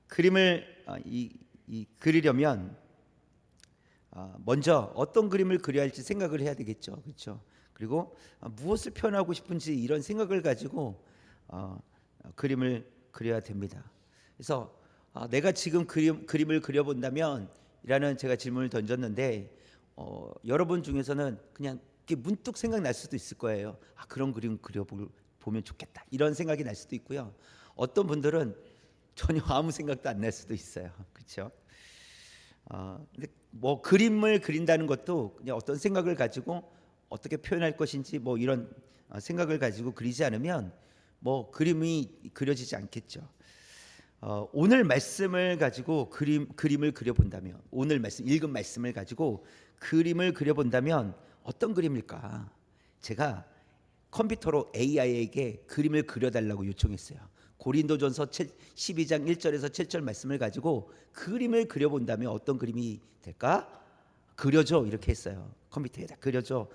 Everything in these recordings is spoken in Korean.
그림을 그리려면 먼저 어떤 그림을 그려야 할지 생각을 해야 되겠죠. 그렇죠? 그리고 무엇을 표현하고 싶은지 이런 생각을 가지고 그림을 그려야 됩니다. 그래서 내가 지금 그림을 그려본다면 이라는 제가 질문을 던졌는데 여러분 중에서는 그냥 이렇게 문득 생각날 수도 있을 거예요. 그런 그림 그려보면 좋겠다 이런 생각이 날 수도 있고요. 어떤 분들은 전혀 아무 생각도 안 날 수도 있어요. 그렇죠? 근데 뭐 그림을 그린다는 것도 그냥 어떤 생각을 가지고 어떻게 표현할 것인지 뭐 이런 생각을 가지고 그리지 않으면 뭐 그림이 그려지지 않겠죠. 오늘 말씀을 가지고 그림을 그려본다면, 오늘 말씀 읽은 말씀을 가지고 그림을 그려본다면 어떤 그림일까? 제가 컴퓨터로 AI에게 그림을 그려달라고 요청했어요. 고린도전서 12장 1절에서 7절 말씀을 가지고 그림을 그려본다면 어떤 그림이 될까? 그려줘 이렇게 했어요. 컴퓨터에다 그려줘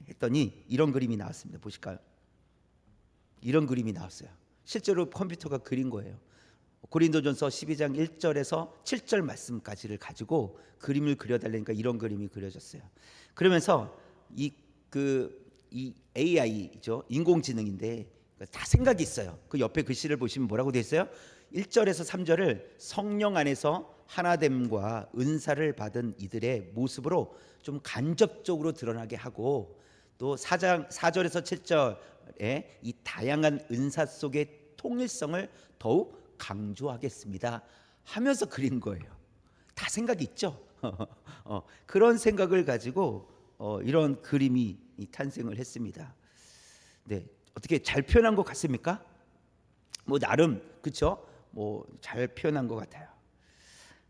했더니 이런 그림이 나왔습니다. 보실까요? 이런 그림이 나왔어요. 실제로 컴퓨터가 그린 거예요. 고린도전서 12장 1절에서 7절 말씀까지를 가지고 그림을 그려달라니까 이런 그림이 그려졌어요. 그러면서 이 AI죠, 인공지능인데 다 생각이 있어요. 그 옆에 글씨를 보시면 뭐라고 되어 있어요? 1절에서 3절을 성령 안에서 하나됨과 은사를 받은 이들의 모습으로 좀 간접적으로 드러나게 하고, 또 4절에서 7절에 이 다양한 은사 속의 통일성을 더욱 강조하겠습니다 하면서 그린 거예요. 다 생각이 있죠. 그런 생각을 가지고 이런 그림이 탄생을 했습니다. 네, 어떻게 잘 표현한 것 같습니까? 뭐 나름 그렇죠? 뭐 잘 표현한 것 같아요.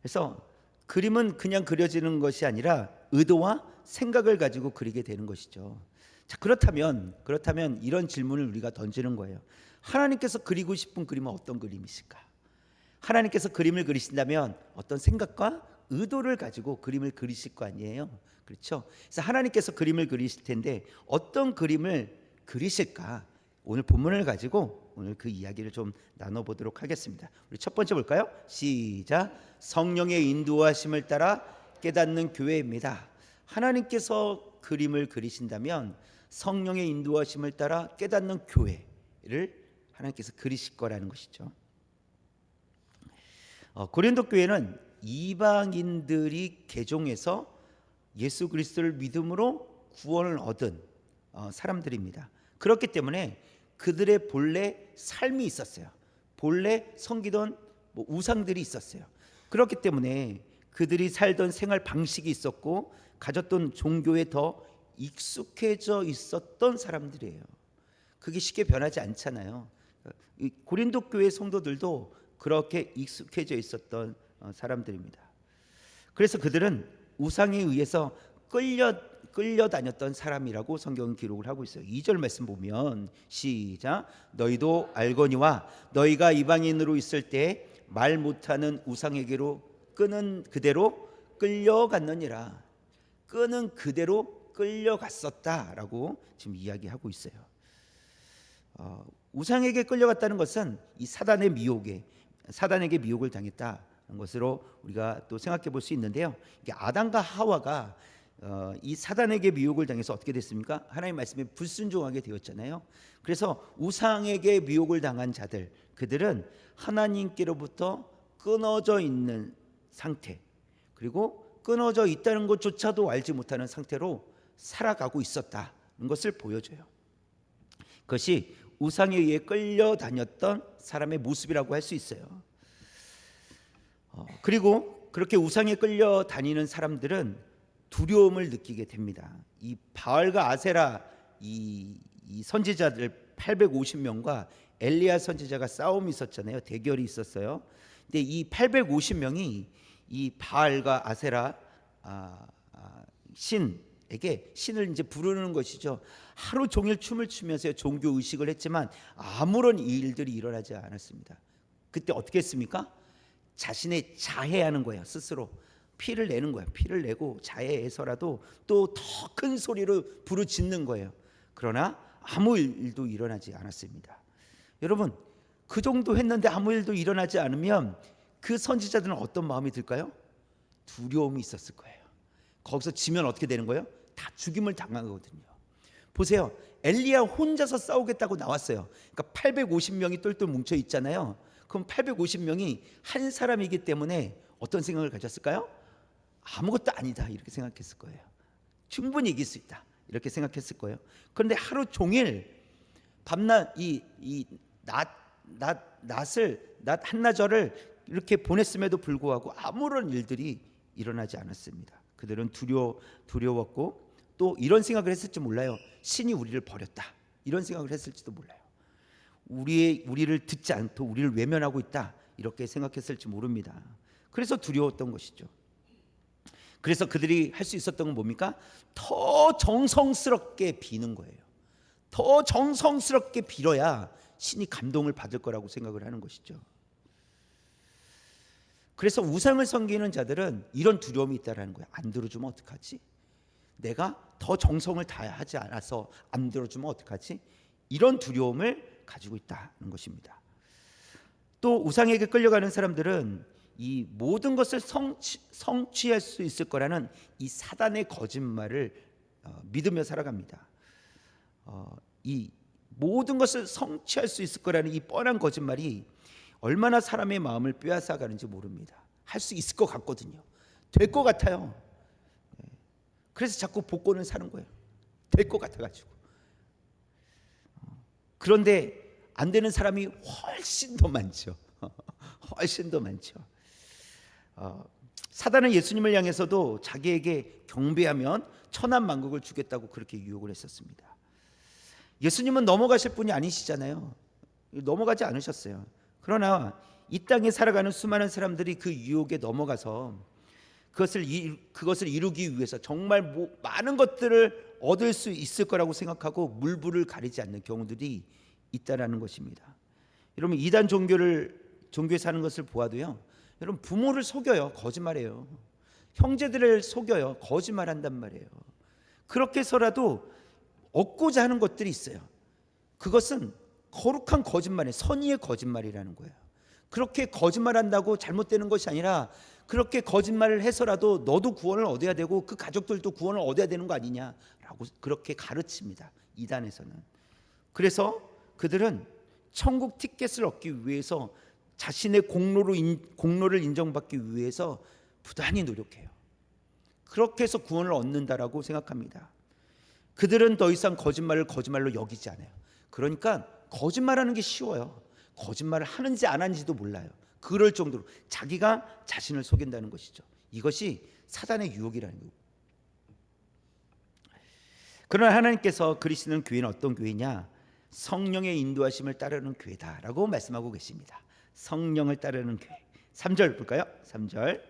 그래서 그림은 그냥 그려지는 것이 아니라 의도와 생각을 가지고 그리게 되는 것이죠. 자, 그렇다면 이런 질문을 우리가 던지는 거예요. 하나님께서 그리고 싶은 그림은 어떤 그림이실까? 하나님께서 그림을 그리신다면 어떤 생각과 의도를 가지고 그림을 그리실 거 아니에요? 그렇죠? 그래서 하나님께서 그림을 그리실 텐데 어떤 그림을 그리실까? 오늘 본문을 가지고 오늘 그 이야기를 좀 나눠보도록 하겠습니다. 우리 첫 번째 볼까요? 시작. 성령의 인도하심을 따라 깨닫는 교회입니다. 하나님께서 그림을 그리신다면 성령의 인도하심을 따라 깨닫는 교회를 하나님께서 그리실 거라는 것이죠. 고린도 교회는 이방인들이 개종해서 예수 그리스도를 믿음으로 구원을 얻은 사람들입니다. 그렇기 때문에 그들의 본래 삶이 있었어요. 본래 섬기던 우상들이 있었어요. 그렇기 때문에 그들이 살던 생활 방식이 있었고 가졌던 종교에 더 익숙해져 있었던 사람들이에요. 그게 쉽게 변하지 않잖아요. 고린도 교회 성도들도 그렇게 익숙해져 있었던 사람들입니다. 그래서 그들은 우상에 의해서 끌려다녔던 사람이라고 성경은 기록을 하고 있어요. 2절 말씀 보면 시작. 너희도 알거니와 너희가 이방인으로 있을 때 말 못하는 우상에게로 끄는 그대로 끌려갔느니라. 끄는 그대로 끌려갔었다라고 지금 이야기하고 있어요. 우상에게 끌려갔다는 것은 이 사단에게 미혹을 당했다는 것으로 우리가 또 생각해 볼 수 있는데요. 이게 아담과 하와가 이 사단에게 미혹을 당해서 어떻게 됐습니까? 하나님 말씀에 불순종하게 되었잖아요. 그래서 우상에게 미혹을 당한 자들, 그들은 하나님께로부터 끊어져 있는 상태, 그리고 끊어져 있다는 것조차도 알지 못하는 상태로 살아가고 있었다는 것을 보여줘요. 그것이 우상에 의해 끌려다녔던 사람의 모습이라고 할 수 있어요. 그리고 그렇게 우상에 끌려다니는 사람들은 두려움을 느끼게 됩니다. 이 바알과 아세라 이 선지자들 850명과 엘리야 선지자가 싸움이 있었잖아요. 대결이 있었어요. 근데 이 850명이 이 바알과 아세라 신에게 신을 이제 부르는 것이죠. 하루 종일 춤을 추면서 종교 의식을 했지만 아무런 일들이 일어나지 않았습니다. 그때 어떻게 했습니까? 자신의 자해하는 거예요. 스스로 피를 내는 거예요. 피를 내고 자해해서라도 또 더 큰 소리로 부르짖는 거예요. 그러나 아무 일도 일어나지 않았습니다. 여러분, 그 정도 했는데 아무 일도 일어나지 않으면 그 선지자들은 어떤 마음이 들까요? 두려움이 있었을 거예요. 거기서 지면 어떻게 되는 거예요? 다 죽임을 당하거든요. 보세요. 엘리야 혼자서 싸우겠다고 나왔어요. 그러니까 850명이 똘똘 뭉쳐 있잖아요. 그럼 850명이 한 사람이기 때문에 어떤 생각을 가졌을까요? 아무것도 아니다 이렇게 생각했을 거예요. 충분히 이길 수 있다 이렇게 생각했을 거예요. 그런데 하루 종일 밤낮 낮 한나절을 이렇게 보냈음에도 불구하고 아무런 일들이 일어나지 않았습니다. 그들은 두려웠고 또 이런 생각을 했을지 몰라요. 신이 우리를 버렸다 이런 생각을 했을지도 몰라요. 우리를 듣지 않고 우리를 외면하고 있다 이렇게 생각했을지 모릅니다. 그래서 두려웠던 것이죠. 그래서 그들이 할 수 있었던 건 뭡니까? 더 정성스럽게 비는 거예요. 더 정성스럽게 빌어야 신이 감동을 받을 거라고 생각을 하는 것이죠. 그래서 우상을 섬기는 자들은 이런 두려움이 있다라는 거예요. 안 들어주면 어떡하지? 내가 더 정성을 다하지 않아서 안 들어주면 어떡하지? 이런 두려움을 가지고 있다는 것입니다. 또 우상에게 끌려가는 사람들은 이 모든 것을 성취할 수 있을 거라는 이 사단의 거짓말을 믿으며 살아갑니다. 이 모든 것을 성취할 수 있을 거라는 이 뻔한 거짓말이 얼마나 사람의 마음을 빼앗아 가는지 모릅니다. 할 수 있을 것 같거든요. 될 것 같아요. 그래서 자꾸 복권을 사는 거예요. 될 것 같아가지고. 그런데 안 되는 사람이 훨씬 더 많죠. 훨씬 더 많죠. 사단은 예수님을 향해서도 자기에게 경배하면 천한만국을 주겠다고 그렇게 유혹을 했었습니다. 예수님은 넘어가실 분이 아니시잖아요. 넘어가지 않으셨어요. 그러나 이 땅에 살아가는 수많은 사람들이 그 유혹에 넘어가서 그것을 이루기 위해서 정말 많은 것들을 얻을 수 있을 거라고 생각하고 물불을 가리지 않는 경우들이 있다라는 것입니다. 여러분, 이단 종교에 사는 것을 보아도요, 여러분, 부모를 속여요. 거짓말해요. 형제들을 속여요. 거짓말한단 말이에요. 그렇게 해서라도 얻고자 하는 것들이 있어요. 그것은 거룩한 거짓말이에요. 선의의 거짓말이라는 거예요. 그렇게 거짓말한다고 잘못되는 것이 아니라 그렇게 거짓말을 해서라도 너도 구원을 얻어야 되고 그 가족들도 구원을 얻어야 되는 거 아니냐라고 그렇게 가르칩니다. 이단에서는. 그래서 그들은 천국 티켓을 얻기 위해서 자신의 공로를 인정받기 위해서 부단히 노력해요. 그렇게 해서 구원을 얻는다라고 생각합니다. 그들은 더 이상 거짓말을 거짓말로 여기지 않아요. 그러니까 거짓말하는 게 쉬워요. 거짓말을 하는지 안 하는지도 몰라요. 그럴 정도로 자기가 자신을 속인다는 것이죠. 이것이 사단의 유혹이라는 거예요. 그러나 하나님께서 그리시는 교회는 어떤 교회냐? 성령의 인도하심을 따르는 교회다라고 말씀하고 계십니다. 성령을 따르는 교회. 3절 볼까요? 3절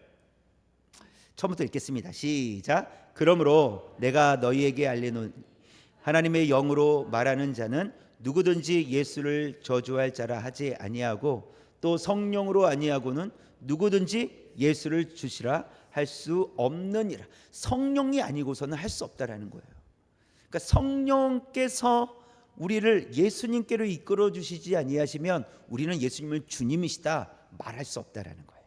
처음부터 읽겠습니다. 시작. 그러므로 내가 너희에게 알리노니 하나님의 영으로 말하는 자는 누구든지 예수를 저주할 자라 하지 아니하고 또 성령으로 아니하고는 누구든지 예수를 주시라 할 수 없느니라. 성령이 아니고서는 할 수 없다라는 거예요. 그러니까 성령께서 우리를 예수님께로 이끌어 주시지 아니하시면 우리는 예수님을 주님이시다 말할 수 없다라는 거예요.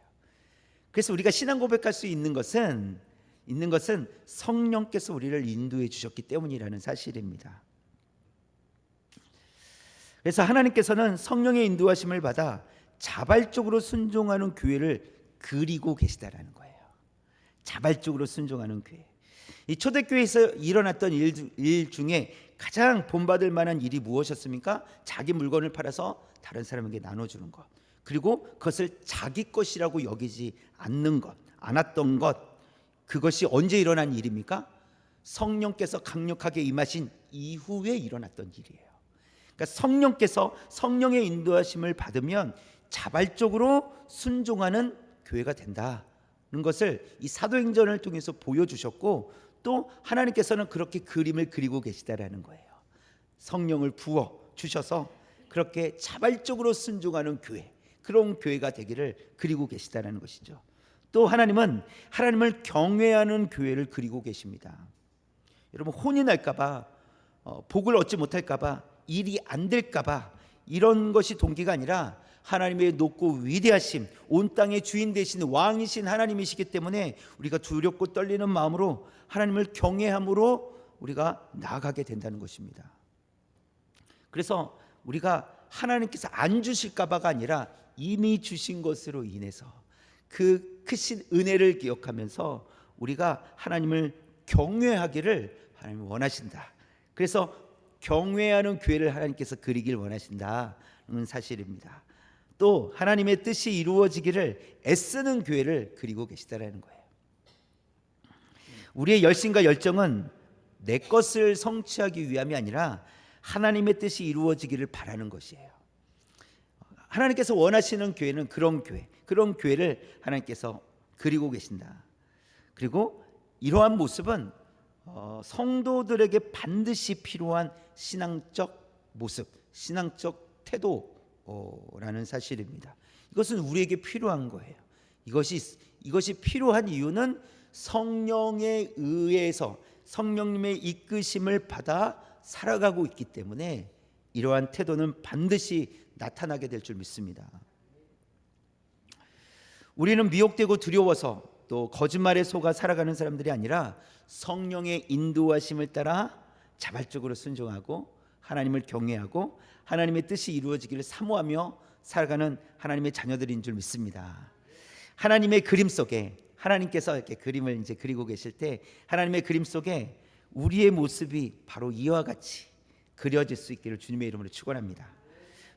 그래서 우리가 신앙 고백할 수 있는 것은 성령께서 우리를 인도해 주셨기 때문이라는 사실입니다. 그래서 하나님께서는 성령의 인도하심을 받아 자발적으로 순종하는 교회를 그리고 계시다라는 거예요. 자발적으로 순종하는 교회. 이 초대교회에서 일어났던 일 중에 가장 본받을 만한 일이 무엇이었습니까? 자기 물건을 팔아서 다른 사람에게 나눠주는 것. 그리고 그것을 자기 것이라고 여기지 않았던 것. 그것이 언제 일어난 일입니까? 성령께서 강력하게 임하신 이후에 일어났던 일이에요. 그러니까 성령께서 성령의 인도하심을 받으면 자발적으로 순종하는 교회가 된다는 것을 이 사도행전을 통해서 보여주셨고 또 하나님께서는 그렇게 그림을 그리고 계시다라는 거예요. 성령을 부어 주셔서 그렇게 자발적으로 순종하는 교회, 그런 교회가 되기를 그리고 계시다라는 것이죠. 또 하나님은 하나님을 경외하는 교회를 그리고 계십니다. 여러분, 혼이 날까 봐 복을 얻지 못할까봐, 일이 안 될까봐, 이런 것이 동기가 아니라 하나님의 높고 위대하심, 온 땅의 주인 되신 왕이신 하나님이시기 때문에 우리가 두렵고 떨리는 마음으로 하나님을 경외함으로 우리가 나아가게 된다는 것입니다. 그래서 우리가 하나님께서 안 주실까봐가 아니라 이미 주신 것으로 인해서 그 크신 은혜를 기억하면서 우리가 하나님을 경외하기를 하나님이 원하신다. 그래서 경외하는 교회를 하나님께서 그리길 원하신다는 사실입니다. 또 하나님의 뜻이 이루어지기를 애쓰는 교회를 그리고 계시다라는 거예요. 우리의 열심과 열정은 내 것을 성취하기 위함이 아니라 하나님의 뜻이 이루어지기를 바라는 것이에요. 하나님께서 원하시는 교회는 그런 교회를 하나님께서 그리고 계신다. 그리고 이러한 모습은 성도들에게 반드시 필요한 신앙적 모습, 신앙적 태도라는 사실입니다. 이것은 우리에게 필요한 거예요. 이것이 필요한 이유는 성령에 의해서 성령님의 이끄심을 받아 살아가고 있기 때문에 이러한 태도는 반드시 나타나게 될 줄 믿습니다. 우리는 미혹되고 두려워서 또 거짓말에 속아 살아가는 사람들이 아니라 성령의 인도하심을 따라 자발적으로 순종하고 하나님을 경외하고 하나님의 뜻이 이루어지기를 사모하며 살아가는 하나님의 자녀들인 줄 믿습니다. 하나님의 그림 속에, 하나님께서 이렇게 그림을 이제 그리고 계실 때 하나님의 그림 속에 우리의 모습이 바로 이와 같이 그려질 수 있기를 주님의 이름으로 축원합니다.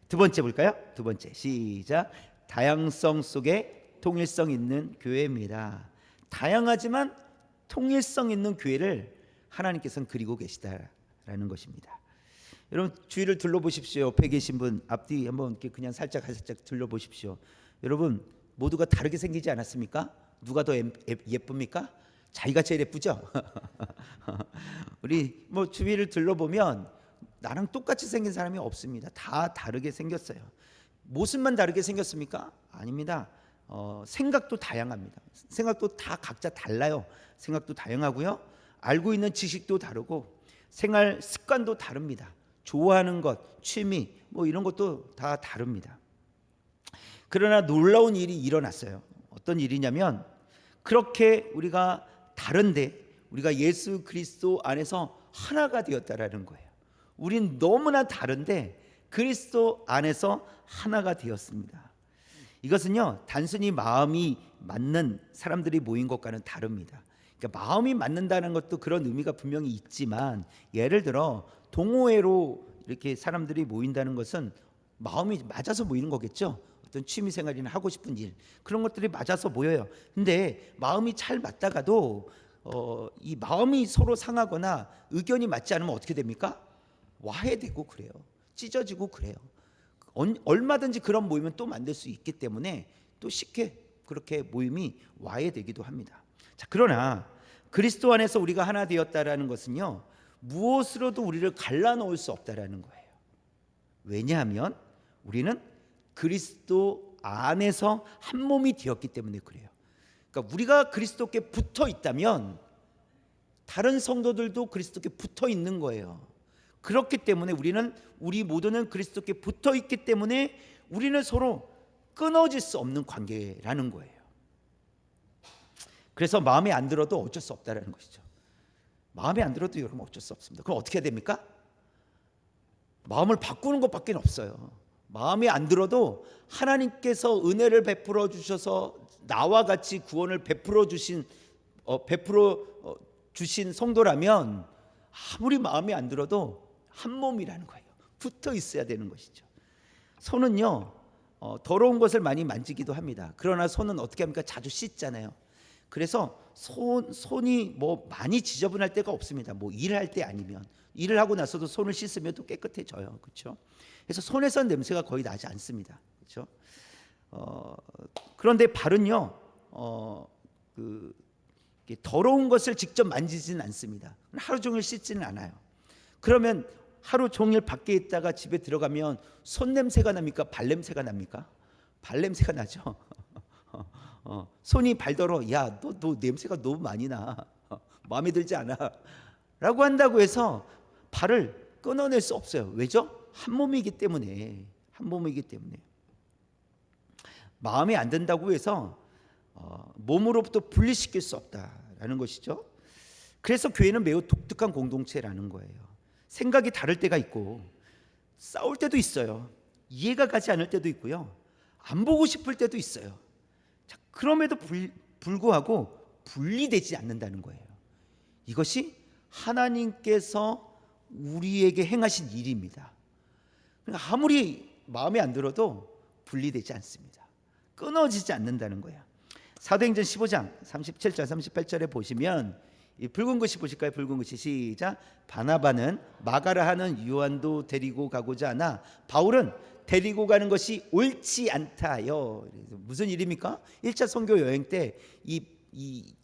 두 번째 볼까요? 두 번째, 시작. 다양성 속에 통일성 있는 교회입니다. 다양하지만 통일성 있는 교회를 하나님께서는 그리고 계시다라는 것입니다. 여러분 주위를 둘러보십시오. 옆에 계신 분 앞뒤 한번 이렇게 그냥 살짝 둘러보십시오. 여러분 모두가 다르게 생기지 않았습니까? 누가 더 예쁩니까? 자기가 제일 예쁘죠? 우리 뭐 주위를 둘러보면 나랑 똑같이 생긴 사람이 없습니다. 다 다르게 생겼어요. 모습만 다르게 생겼습니까? 아닙니다. 생각도 다양합니다. 생각도 다 각자 달라요. 생각도 다양하고요. 알고 있는 지식도 다르고 생활 습관도 다릅니다. 좋아하는 것, 취미 뭐 이런 것도 다 다릅니다. 그러나 놀라운 일이 일어났어요. 어떤 일이냐면 그렇게 우리가 다른데 우리가 예수 그리스도 안에서 하나가 되었다라는 거예요. 우린 너무나 다른데 그리스도 안에서 하나가 되었습니다. 이것은요 단순히 마음이 맞는 사람들이 모인 것과는 다릅니다. 그러니까 마음이 맞는다는 것도 그런 의미가 분명히 있지만 예를 들어 동호회로 이렇게 사람들이 모인다는 것은 마음이 맞아서 모이는 거겠죠. 어떤 취미 생활이나 하고 싶은 일 그런 것들이 맞아서 모여요. 근데 마음이 잘 맞다가도 이 마음이 서로 상하거나 의견이 맞지 않으면 어떻게 됩니까? 와해되고 그래요. 찢어지고 그래요. 얼마든지 그런 모임은 또 만들 수 있기 때문에 또 쉽게 그렇게 모임이 와해되기도 합니다. 자, 그러나 그리스도 안에서 우리가 하나 되었다라는 것은요 무엇으로도 우리를 갈라놓을 수 없다라는 거예요. 왜냐하면 우리는 그리스도 안에서 한 몸이 되었기 때문에 그래요. 그러니까 우리가 그리스도께 붙어 있다면 다른 성도들도 그리스도께 붙어 있는 거예요. 그렇기 때문에 우리 모두는 그리스도께 붙어 있기 때문에 우리는 서로 끊어질 수 없는 관계라는 거예요. 그래서 마음에 안 들어도 어쩔 수 없다라는 것이죠. 마음에 안 들어도 여러분 어쩔 수 없습니다. 그럼 어떻게 해야 됩니까? 마음을 바꾸는 것밖에 없어요. 마음에 안 들어도 하나님께서 은혜를 베풀어 주셔서 나와 같이 구원을 베풀어 주신 성도라면 아무리 마음에 안 들어도 한 몸이라는 거예요. 붙어 있어야 되는 것이죠. 손은요 더러운 것을 많이 만지기도 합니다. 그러나 손은 어떻게 합니까? 자주 씻잖아요. 그래서 손이 뭐 많이 지저분할 때가 없습니다. 뭐 일을 할 때 아니면 일을 하고 나서도 손을 씻으면 또 깨끗해져요. 그렇죠? 그래서 손에서 냄새가 거의 나지 않습니다. 그렇죠? 그런데 발은요 더러운 것을 직접 만지지는 않습니다. 하루 종일 씻지는 않아요. 그러면 하루 종일 밖에 있다가 집에 들어가면 손 냄새가 납니까? 발 냄새가 납니까? 발 냄새가 나죠. 손이 발더러 야 너 냄새가 너무 많이 나 마음에 들지 않아 라고 한다고 해서 발을 끊어낼 수 없어요. 왜죠? 한 몸이기 때문에. 한 몸이기 때문에. 마음에 안 든다고 해서 몸으로부터 분리시킬 수 없다라는 것이죠. 그래서 교회는 매우 독특한 공동체라는 거예요. 생각이 다를 때가 있고 싸울 때도 있어요. 이해가 가지 않을 때도 있고요. 안 보고 싶을 때도 있어요. 자, 그럼에도 불구하고 분리되지 않는다는 거예요. 이것이 하나님께서 우리에게 행하신 일입니다. 그러니까 아무리 마음에 안 들어도 분리되지 않습니다. 끊어지지 않는다는 거예요. 사도행전 15장 37절 38절에 보시면 이 붉은 글씨 보실까요? 붉은 글씨 시작. 바나바는 마가라 하는 요한도 데리고 가고자 하나 바울은 데리고 가는 것이 옳지 않다 하여. 무슨 일입니까? 1차 선교 여행 때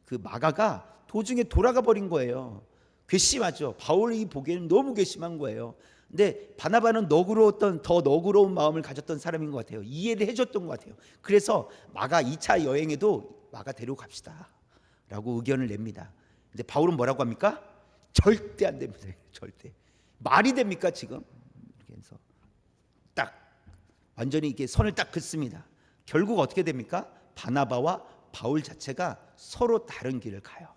그 마가가 도중에 돌아가 버린 거예요. 괘씸하죠. 바울이 보기에는 너무 괘씸한 거예요. 근데 바나바는 더 너그러운 마음을 가졌던 사람인 것 같아요. 이해를 해줬던 것 같아요. 그래서 마가 2차 여행에도 마가 데리고 갑시다 라고 의견을 냅니다. 근데 바울은 뭐라고 합니까? 절대 안 됩니다. 절대. 말이 됩니까 지금? 이렇게 해서 딱 완전히 이렇게 선을 딱 긋습니다. 결국 어떻게 됩니까? 바나바와 바울 자체가 서로 다른 길을 가요.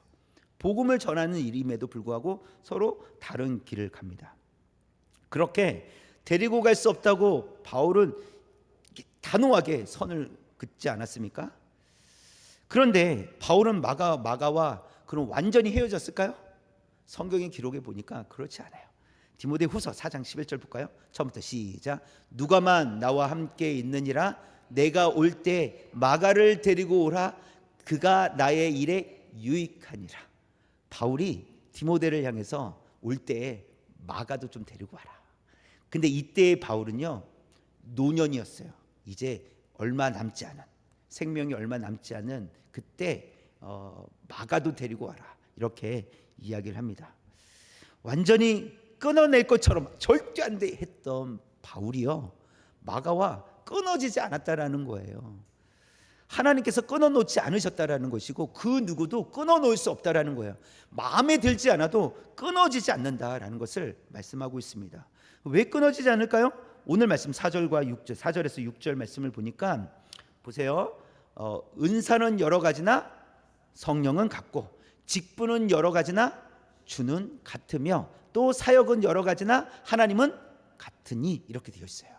복음을 전하는 일임에도 불구하고 서로 다른 길을 갑니다. 그렇게 데리고 갈 수 없다고 바울은 단호하게 선을 긋지 않았습니까? 그런데 바울은 마가와 그럼 완전히 헤어졌을까요? 성경의 기록에 보니까 그렇지 않아요. 디모데후서 4장 11절 볼까요? 처음부터 시작. 누가만 나와 함께 있느니라 내가 올 때 마가를 데리고 오라 그가 나의 일에 유익하니라. 바울이 디모데를 향해서 올 때 마가도 좀 데리고 와라. 근데 이때의 바울은요 노년이었어요. 이제 얼마 남지 않은 생명이 얼마 남지 않은 그때 마가도 데리고 와라 이렇게 이야기를 합니다. 완전히 끊어낼 것처럼 절대 안 돼 했던 바울이요 마가와 끊어지지 않았다라는 거예요. 하나님께서 끊어놓지 않으셨다라는 것이고 그 누구도 끊어놓을 수 없다라는 거예요. 마음에 들지 않아도 끊어지지 않는다라는 것을 말씀하고 있습니다. 왜 끊어지지 않을까요? 오늘 말씀 4절과 6절 4절에서 6절 말씀을 보니까 보세요. 은사는 여러 가지나 성령은 같고 직분은 여러 가지나 주는 같으며 또 사역은 여러 가지나 하나님은 같으니 이렇게 되어 있어요.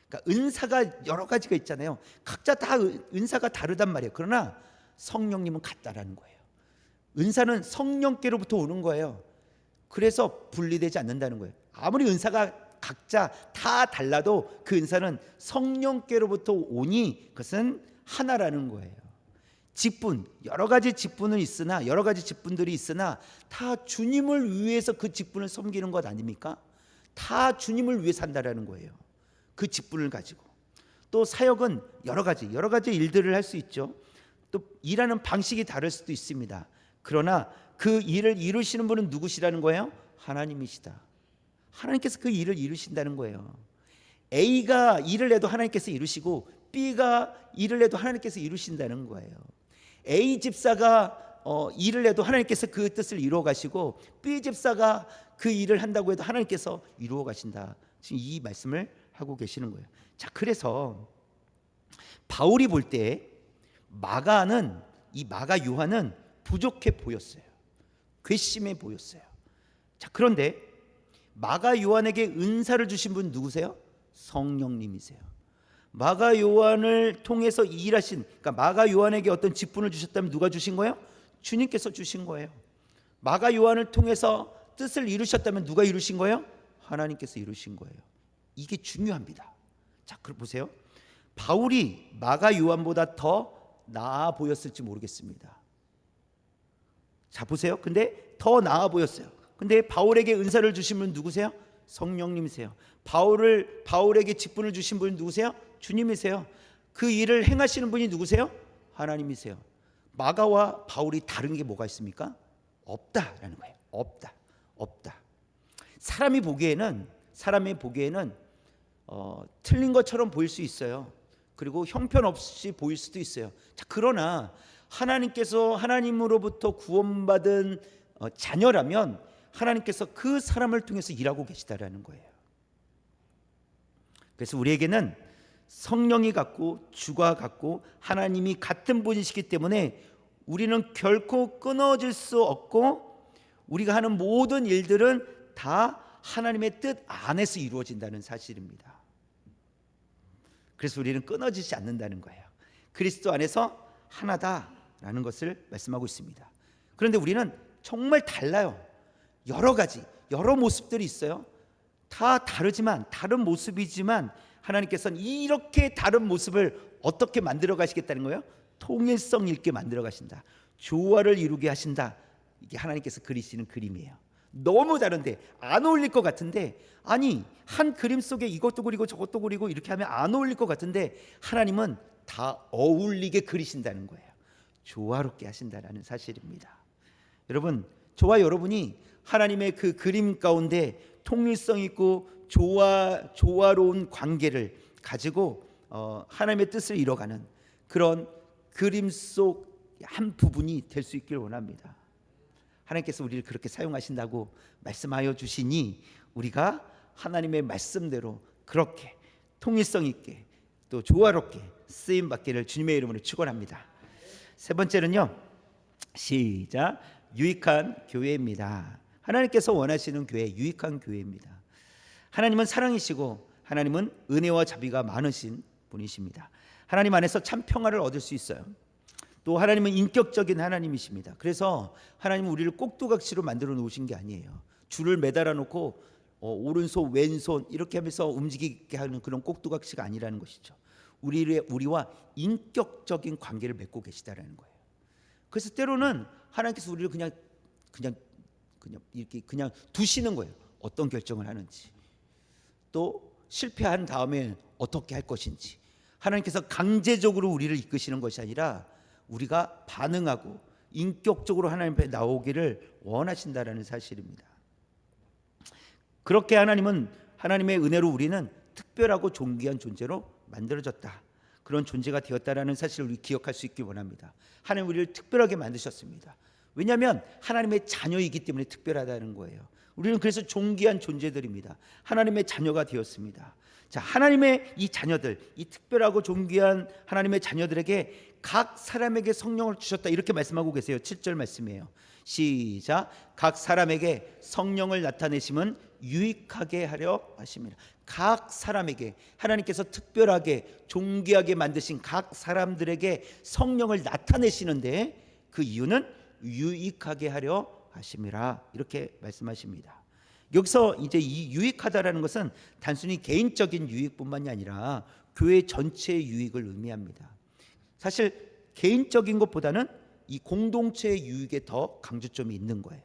그러니까 은사가 여러 가지가 있잖아요. 각자 다 은사가 다르단 말이에요. 그러나 성령님은 같다라는 거예요. 은사는 성령께로부터 오는 거예요. 그래서 분리되지 않는다는 거예요. 아무리 은사가 각자 다 달라도 그 은사는 성령께로부터 오니 그것은 하나라는 거예요. 직분, 여러 가지 직분은 있으나 여러 가지 직분들이 있으나 다 주님을 위해서 그 직분을 섬기는 것 아닙니까? 다 주님을 위해 산다라는 거예요. 그 직분을 가지고. 또 사역은 여러 가지 일들을 할 수 있죠. 또 일하는 방식이 다를 수도 있습니다. 그러나 그 일을 이루시는 분은 누구시라는 거예요? 하나님이시다. 하나님께서 그 일을 이루신다는 거예요. A가 일을 해도 하나님께서 이루시고 B가 일을 해도 하나님께서 이루신다는 거예요. A 집사가 일을 해도 하나님께서 그 뜻을 이루어 가시고 B 집사가 그 일을 한다고 해도 하나님께서 이루어 가신다. 지금 이 말씀을 하고 계시는 거예요. 자, 그래서 바울이 볼 때 이 마가 요한은 부족해 보였어요. 괘씸해 보였어요. 자, 그런데 마가 요한에게 은사를 주신 분 누구세요? 성령님이세요. 마가 요한을 통해서 일하신, 그러니까 마가 요한에게 어떤 직분을 주셨다면 누가 주신 거예요? 주님께서 주신 거예요. 마가 요한을 통해서 뜻을 이루셨다면 누가 이루신 거예요? 하나님께서 이루신 거예요. 이게 중요합니다. 자, 그럼 보세요. 바울이 마가 요한보다 더 나아 보였을지 모르겠습니다. 자, 보세요. 근데 더 나아 보였어요. 근데 바울에게 은사를 주신 분은 누구세요? 성령님이세요. 바울에게 직분을 주신 분은 누구세요? 주님이세요. 그 일을 행하시는 분이 누구세요? 하나님이세요. 마가와 바울이 다른 게 뭐가 있습니까? 없다라는 거예요. 없다. 사람이 보기에는 틀린 것처럼 보일 수 있어요. 그리고 형편없이 보일 수도 있어요. 자, 그러나 하나님께서 하나님으로부터 구원받은 자녀라면 하나님께서 그 사람을 통해서 일하고 계시다라는 거예요. 그래서 우리에게는 성령이 같고 주가 같고 하나님이 같은 분이시기 때문에 우리는 결코 끊어질 수 없고 우리가 하는 모든 일들은 다 하나님의 뜻 안에서 이루어진다는 사실입니다. 그래서 우리는 끊어지지 않는다는 거예요. 그리스도 안에서 하나다라는 것을 말씀하고 있습니다. 그런데 우리는 정말 달라요. 여러 가지, 여러 모습들이 있어요. 다 다르지만, 다른 모습이지만 하나님께서는 이렇게 다른 모습을 어떻게 만들어 가시겠다는 거예요? 통일성 있게 만들어 가신다. 조화를 이루게 하신다. 이게 하나님께서 그리시는 그림이에요. 너무 다른데 안 어울릴 것 같은데, 아니 한 그림 속에 이것도 그리고 저것도 그리고 이렇게 하면 안 어울릴 것 같은데 하나님은 다 어울리게 그리신다는 거예요. 조화롭게 하신다라는 사실입니다. 여러분, 저와 여러분이 하나님의 그 그림 가운데 통일성 있고 조화로운 관계를 가지고 하나님의 뜻을 이뤄가는 그런 그림 속 한 부분이 될 수 있기를 원합니다. 하나님께서 우리를 그렇게 사용하신다고 말씀하여 주시니 우리가 하나님의 말씀대로 그렇게 통일성 있게 또 조화롭게 쓰임 받기를 주님의 이름으로 축원합니다. 세 번째는요, 시작, 유익한 교회입니다. 하나님께서 원하시는 교회, 유익한 교회입니다. 하나님은 사랑이시고 하나님은 은혜와 자비가 많으신 분이십니다. 하나님 안에서 참 평화를 얻을 수 있어요. 또 하나님은 인격적인 하나님이십니다. 그래서 하나님은 우리를 꼭두각시로 만들어 놓으신 게 아니에요. 줄을 매달아 놓고 오른손 왼손 이렇게 하면서 움직이게 하는 그런 꼭두각시가 아니라는 것이죠. 우리와 인격적인 관계를 맺고 계시다라는 거예요. 그래서 때로는 하나님께서 우리를 그냥 이렇게 그냥 두시는 거예요. 어떤 결정을 하는지, 또 실패한 다음에 어떻게 할 것인지. 하나님께서 강제적으로 우리를 이끄시는 것이 아니라 우리가 반응하고 인격적으로 하나님 앞에 나오기를 원하신다라는 사실입니다. 그렇게 하나님은 하나님의 은혜로 우리는 특별하고 존귀한 존재로 만들어졌다. 그런 존재가 되었다라는 사실을 우리 기억할 수 있길 원합니다. 하나님 우리를 특별하게 만드셨습니다. 왜냐하면 하나님의 자녀이기 때문에 특별하다는 거예요. 우리는 그래서 존귀한 존재들입니다. 하나님의 자녀가 되었습니다. 자, 하나님의 이 자녀들, 이 특별하고 존귀한 하나님의 자녀들에게 각 사람에게 성령을 주셨다, 이렇게 말씀하고 계세요. 7절 말씀이에요. 시작. 각 사람에게 성령을 나타내심은 유익하게 하려 하십니다. 각 사람에게 하나님께서 특별하게 존귀하게 만드신 각 사람들에게 성령을 나타내시는데 그 이유는 유익하게 하려 하심이라, 이렇게 말씀하십니다. 여기서 이제 이 유익하다라는 것은 단순히 개인적인 유익뿐만이 아니라 교회 전체의 유익을 의미합니다. 사실 개인적인 것보다는 이 공동체의 유익에 더 강조점이 있는 거예요.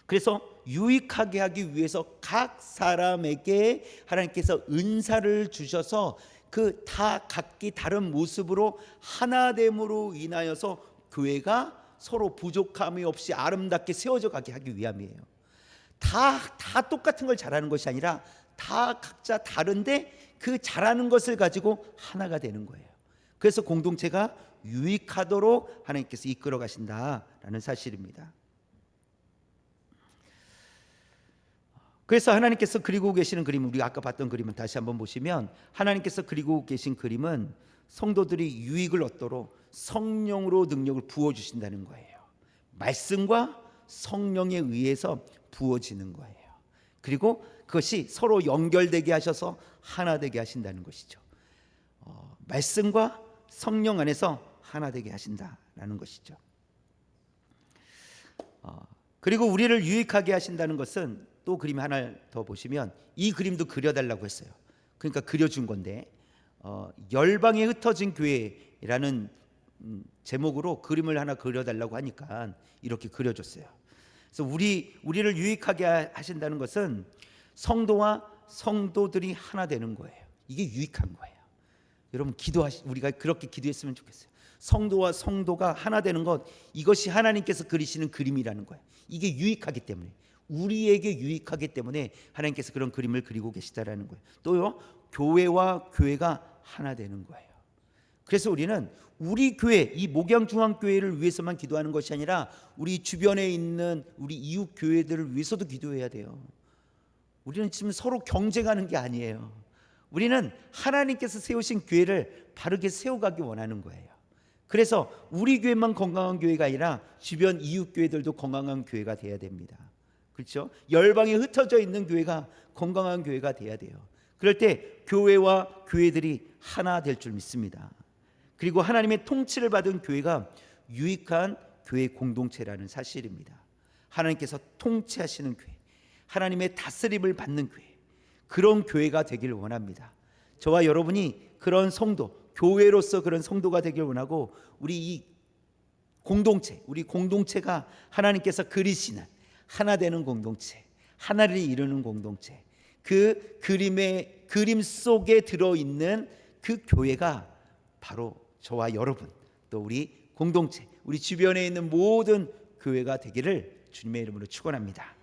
그래서 유익하게 하기 위해서 각 사람에게 하나님께서 은사를 주셔서 그 다 각기 다른 모습으로 하나됨으로 인하여서 교회가 서로 부족함이 없이 아름답게 세워져 가게 하기 위함이에요. 다 똑같은 걸 잘하는 것이 아니라 다 각자 다른데 그 잘하는 것을 가지고 하나가 되는 거예요. 그래서 공동체가 유익하도록 하나님께서 이끌어 가신다라는 사실입니다. 그래서 하나님께서 그리고 계시는 그림, 우리가 아까 봤던 그림은 다시 한번 보시면 하나님께서 그리고 계신 그림은 성도들이 유익을 얻도록 성령으로 능력을 부어주신다는 거예요. 말씀과 성령에 의해서 부어지는 거예요. 그리고 그것이 서로 연결되게 하셔서 하나 되게 하신다는 것이죠. 말씀과 성령 안에서 하나 되게 하신다라는 것이죠. 그리고 우리를 유익하게 하신다는 것은 또 그림 하나 더 보시면, 이 그림도 그려달라고 했어요. 그러니까 그려준 건데 열방에 흩어진 교회라는 제목으로 그림을 하나 그려달라고 하니까 이렇게 그려줬어요. 그래서 우리를 유익하게 하신다는 것은 성도와 성도들이 하나 되는 거예요. 이게 유익한 거예요. 여러분 우리가 그렇게 기도했으면 좋겠어요. 성도와 성도가 하나 되는 것, 이것이 하나님께서 그리시는 그림이라는 거예요. 이게 유익하기 때문에, 우리에게 유익하기 때문에 하나님께서 그런 그림을 그리고 계시다라는 거예요. 또요, 교회와 교회가 하나 되는 거예요. 그래서 우리는 우리 교회, 이 목양중앙교회를 위해서만 기도하는 것이 아니라 우리 주변에 있는 우리 이웃 교회들을 위해서도 기도해야 돼요. 우리는 지금 서로 경쟁하는 게 아니에요. 우리는 하나님께서 세우신 교회를 바르게 세워가기 원하는 거예요. 그래서 우리 교회만 건강한 교회가 아니라 주변 이웃 교회들도 건강한 교회가 돼야 됩니다. 그렇죠? 열방에 흩어져 있는 교회가 건강한 교회가 돼야 돼요. 그럴 때 교회와 교회들이 하나 될 줄 믿습니다. 그리고 하나님의 통치를 받은 교회가 유익한 교회 공동체라는 사실입니다. 하나님께서 통치하시는 교회, 하나님의 다스림을 받는 교회, 그런 교회가 되길 원합니다. 저와 여러분이 그런 성도, 교회로서 그런 성도가 되길 원하고, 우리 이 공동체, 우리 공동체가 하나님께서 그리시는 하나 되는 공동체, 하나를 이루는 공동체, 그 그림 속에 들어있는 그 교회가 바로 저와 여러분, 또 우리 공동체, 우리 주변에 있는 모든 교회가 되기를 주님의 이름으로 축원합니다.